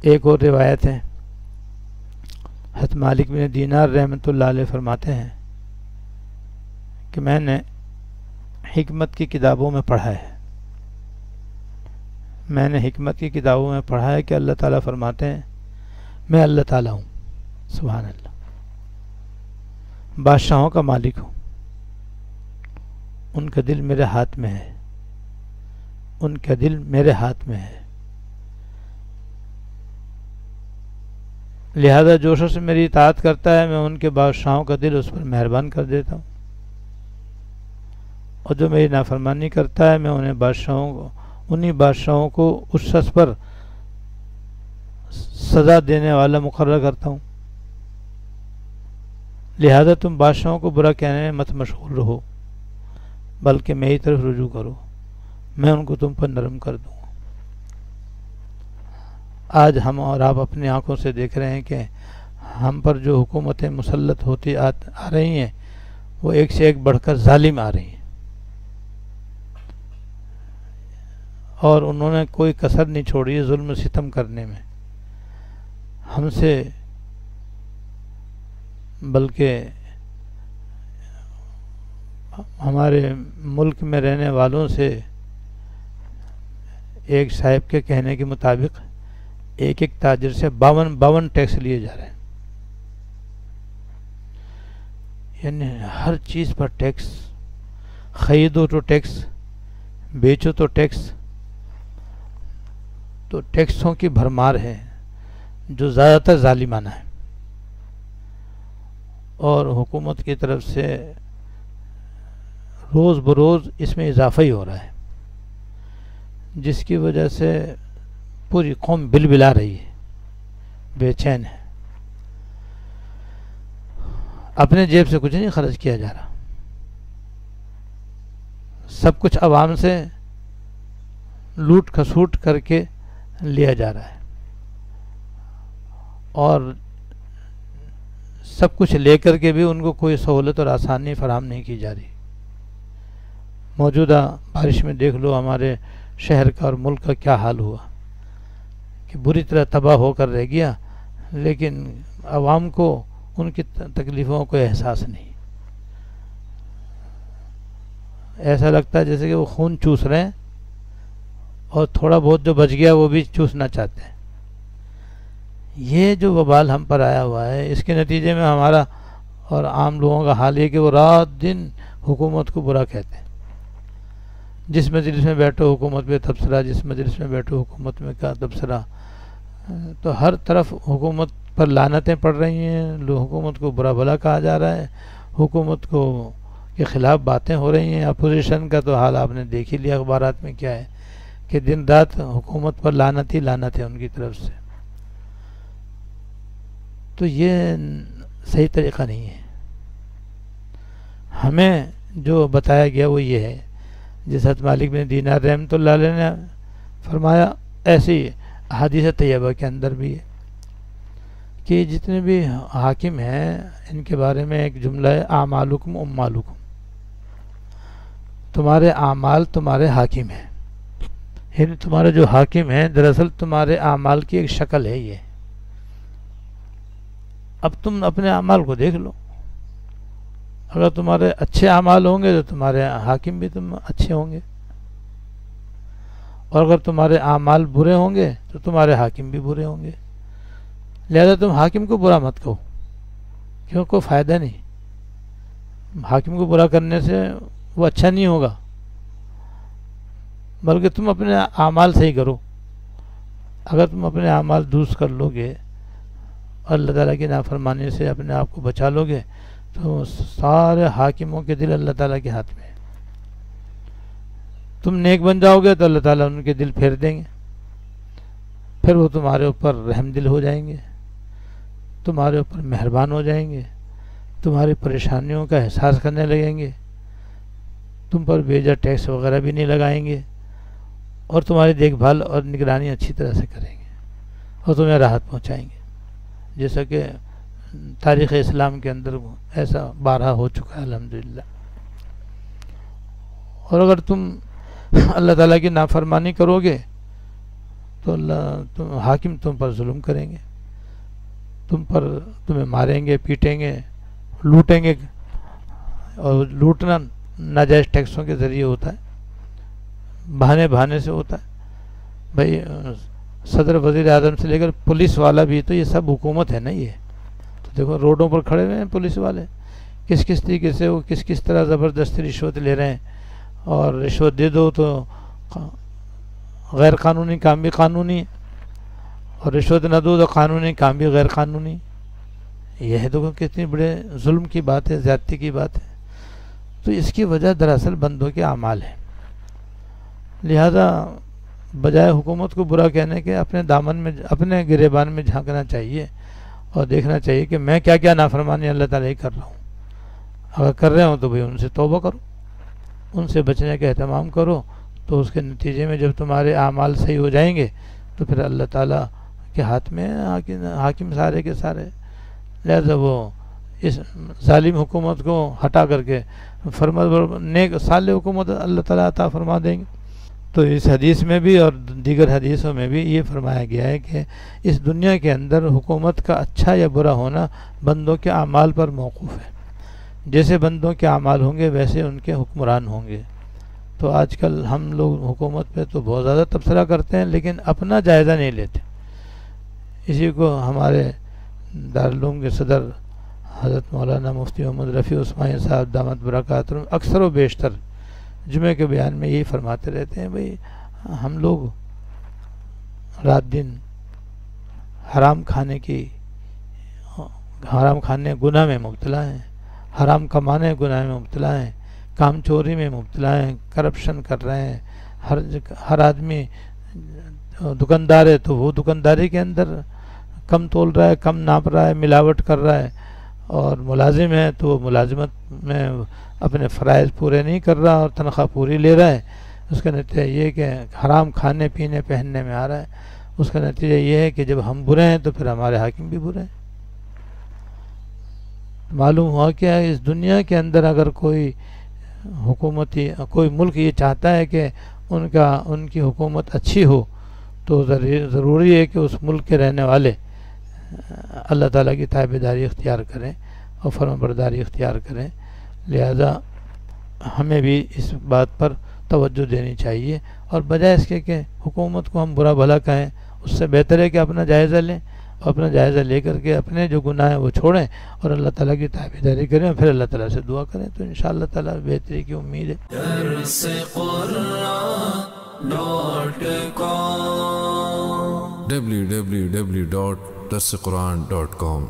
ایک اور روایت ہے، حضرت مالک بن دینار رحمۃ اللہ علیہ فرماتے ہیں کہ میں نے حکمت کی کتابوں میں پڑھا ہے، میں نے حکمت کی کتابوں میں پڑھا ہے کہ اللہ تعالیٰ فرماتے ہیں میں اللہ تعالیٰ ہوں، سبحان اللہ، بادشاہوں کا مالک ہوں، ان کا دل میرے ہاتھ میں ہے، ان کا دل میرے ہاتھ میں ہے، لہذا جو شخص میری اطاعت کرتا ہے میں ان کے بادشاہوں کا دل اس پر مہربان کر دیتا ہوں، اور جو میری نافرمانی کرتا ہے میں انہیں بادشاہوں کو اس شخص پر سزا دینے والا مقرر کرتا ہوں، لہذا تم بادشاہوں کو برا کہنے میں مت مشغول رہو بلکہ میری طرف رجوع کرو، میں ان کو تم پر نرم کر دوں گا۔ آج ہم اور آپ اپنی آنکھوں سے دیکھ رہے ہیں کہ ہم پر جو حکومتیں مسلط ہوتی آ رہی ہیں وہ ایک سے ایک بڑھ کر ظالم آ رہی ہیں، اور انہوں نے کوئی کسر نہیں چھوڑی ہے ظلم و ستم کرنے میں ہم سے، بلکہ ہمارے ملک میں رہنے والوں سے ایک صاحب کے کہنے کے مطابق ایک تاجر سے 52 ٹیکس لیے جا رہے ہیں، یعنی ہر چیز پر ٹیکس، خریدو تو ٹیکس، بیچو تو ٹیکس، تو ٹیکسوں کی بھرمار ہے جو زیادہ تر ظالمانہ ہے، اور حکومت کی طرف سے روز بروز اس میں اضافہ ہی ہو رہا ہے، جس کی وجہ سے پوری قوم بلبلا رہی ہے، بے چین ہے، اپنے جیب سے کچھ نہیں خرچ کیا جا رہا، سب کچھ عوام سے لوٹ کھسوٹ کر کے لیا جا رہا ہے، اور سب کچھ لے کر کے بھی ان کو کوئی سہولت اور آسانی فراہم نہیں کی جا رہی۔ موجودہ بارش میں دیکھ لو ہمارے شہر کا اور ملک کا کیا حال ہوا کہ بری طرح تباہ ہو کر رہ گیا، لیکن عوام کو ان کی تکلیفوں کو احساس نہیں، ایسا لگتا ہے جیسے کہ وہ خون چوس رہے ہیں اور تھوڑا بہت جو بچ گیا وہ بھی چوسنا چاہتے ہیں۔ یہ جو وبال ہم پر آیا ہوا ہے اس کے نتیجے میں ہمارا اور عام لوگوں کا حال یہ کہ وہ رات دن حکومت کو برا کہتے ہیں، جس مجلس میں بیٹھو حکومت پہ تبصرہ، جس مجلس میں بیٹھو حکومت میں کا تبصرہ، تو ہر طرف حکومت پر لعنتیں پڑ رہی ہیں، حکومت کو برا بھلا کہا جا رہا ہے، حکومت کو کے خلاف باتیں ہو رہی ہیں۔ اپوزیشن کا تو حال آپ نے دیکھ ہی لیا اخبارات میں کیا ہے کہ دن رات حکومت پر لعنت ہی لعنت ہے ان کی طرف سے، تو یہ صحیح طریقہ نہیں ہے۔ ہمیں جو بتایا گیا وہ یہ ہے، جس حضرت مالک بن دینار رحمۃ اللہ علیہ نے فرمایا، ایسی احادیث طیبہ کے اندر بھی ہے کہ جتنے بھی حاکم ہیں ان کے بارے میں ایک جملہ ہے، اعمالکم اموالکم، تمہارے اعمال تمہارے حاکم ہیں، یعنی تمہارے جو حاکم ہیں دراصل تمہارے اعمال کی ایک شکل ہے یہ۔ اب تم اپنے اعمال کو دیکھ لو، اگر تمہارے اچھے اعمال ہوں گے تو تمہارے حاکم بھی تم اچھے ہوں گے، اور اگر تمہارے اعمال برے ہوں گے تو تمہارے حاکم بھی برے ہوں گے، لہذا تم حاکم کو برا مت کہو، کیوں کوئی فائدہ نہیں، حاکم کو برا کرنے سے وہ اچھا نہیں ہوگا، بلکہ تم اپنے اعمال صحیح کرو۔ اگر تم اپنے اعمال درست کر لو گے، اللہ تعالیٰ کی نافرمانی سے اپنے آپ کو بچا لو گے، تو سارے حاکموں کے دل اللہ تعالیٰ کے ہاتھ میں ہے۔ تم نیک بن جاؤ گے تو اللہ تعالیٰ ان کے دل پھیر دیں گے، پھر وہ تمہارے اوپر رحم دل ہو جائیں گے، تمہارے اوپر مہربان ہو جائیں گے، تمہاری پریشانیوں کا احساس کرنے لگیں گے، تم پر بیجا ٹیکس وغیرہ بھی نہیں لگائیں گے، اور تمہاری دیکھ بھال اور نگرانی اچھی طرح سے کریں گے، اور تمہیں راحت پہنچائیں گے، جیسا کہ تاریخ اسلام کے اندر ایسا بارہا ہو چکا ہے الحمدللہ۔ اور اگر تم اللہ تعالیٰ کی نافرمانی کرو گے تو اللہ حاکم تم پر ظلم کریں گے، تمہیں ماریں گے، پیٹیں گے، لوٹیں گے. اور لوٹنا ناجائز ٹیکسوں کے ذریعے ہوتا ہے، بہانے سے ہوتا ہے. بھائی صدر وزیر اعظم سے لے کر پولیس والا بھی تو یہ سب حکومت ہے نا. یہ تو دیکھو روڈوں پر کھڑے ہوئے ہیں پولیس والے، کس طریقے سے وہ کس طرح زبردستی رشوت لے رہے ہیں. اور رشوت دے دو تو غیر قانونی کام بھی قانونی ہے، اور رشوت نہ دو تو قانونی کام بھی غیر قانونی. یہ ہے تو کتنی بڑے ظلم کی بات ہے، زیادتی کی بات ہے. تو اس کی وجہ دراصل بندوں کے اعمال ہے. لہذا بجائے حکومت کو برا کہنے کے اپنے دامن میں، اپنے گریبان میں جھانکنا چاہیے اور دیکھنا چاہیے کہ میں کیا کیا نافرمانی اللہ تعالیٰ ہی کر رہا ہوں. اگر کر رہے ہوں تو بھئی ان سے توبہ کرو، ان سے بچنے کا اہتمام کرو. تو اس کے نتیجے میں جب تمہارے اعمال صحیح ہو جائیں گے تو پھر اللہ تعالیٰ کے ہاتھ میں حاکم سارے کے سارے. لہذا وہ اس ظالم حکومت کو ہٹا کر کے نیک صالح حکومت اللہ تعالیٰ عطا فرما دیں گے. تو اس حدیث میں بھی اور دیگر حدیثوں میں بھی یہ فرمایا گیا ہے کہ اس دنیا کے اندر حکومت کا اچھا یا برا ہونا بندوں کے اعمال پر موقوف ہے. جیسے بندوں کے اعمال ہوں گے ویسے ان کے حکمران ہوں گے. تو آج کل ہم لوگ حکومت پہ تو بہت زیادہ تبصرہ کرتے ہیں لیکن اپنا جائزہ نہیں لیتے. اسی کو ہمارے دارالعلوم کے صدر حضرت مولانا مفتی محمد رفیع عثمانی صاحب دامت برکاتہم اکثر و بیشتر جمعے کے بیان میں یہی فرماتے رہتے ہیں، بھئی ہم لوگ رات دن حرام کھانے گناہ میں مبتلا ہیں، حرام کمانے گناہ میں مبتلا ہیں، کام چوری میں مبتلا ہیں، کرپشن کر رہے ہیں. ہر آدمی دکاندار ہے تو وہ دکانداری کے اندر کم تول رہا ہے، کم ناپ رہا ہے، ملاوٹ کر رہا ہے. اور ملازم ہے تو وہ ملازمت میں اپنے فرائض پورے نہیں کر رہا اور تنخواہ پوری لے رہا ہے. اس کا نتیجہ یہ کہ حرام کھانے پینے پہننے میں آ رہا ہے. اس کا نتیجہ یہ ہے کہ جب ہم برے ہیں تو پھر ہمارے حاکم بھی برے ہیں. معلوم ہوا کہ اس دنیا کے اندر اگر کوئی ملک یہ چاہتا ہے کہ ان کی حکومت اچھی ہو تو ضروری ہے کہ اس ملک کے رہنے والے اللہ تعالیٰ کی تابعداری اختیار کریں اور فرمانبرداری اختیار کریں. لہذا ہمیں بھی اس بات پر توجہ دینی چاہیے اور بجائے اس کے کہ حکومت کو ہم برا بھلا کہیں، اس سے بہتر ہے کہ اپنا جائزہ لیں اور اپنا جائزہ لے کر کے اپنے جو گناہ ہیں وہ چھوڑیں اور اللہ تعالیٰ کی تابعداری کریں اور پھر اللہ تعالیٰ سے دعا کریں. تو انشاءاللہ تعالیٰ بہتری کی امید ہے. www.darsequran.com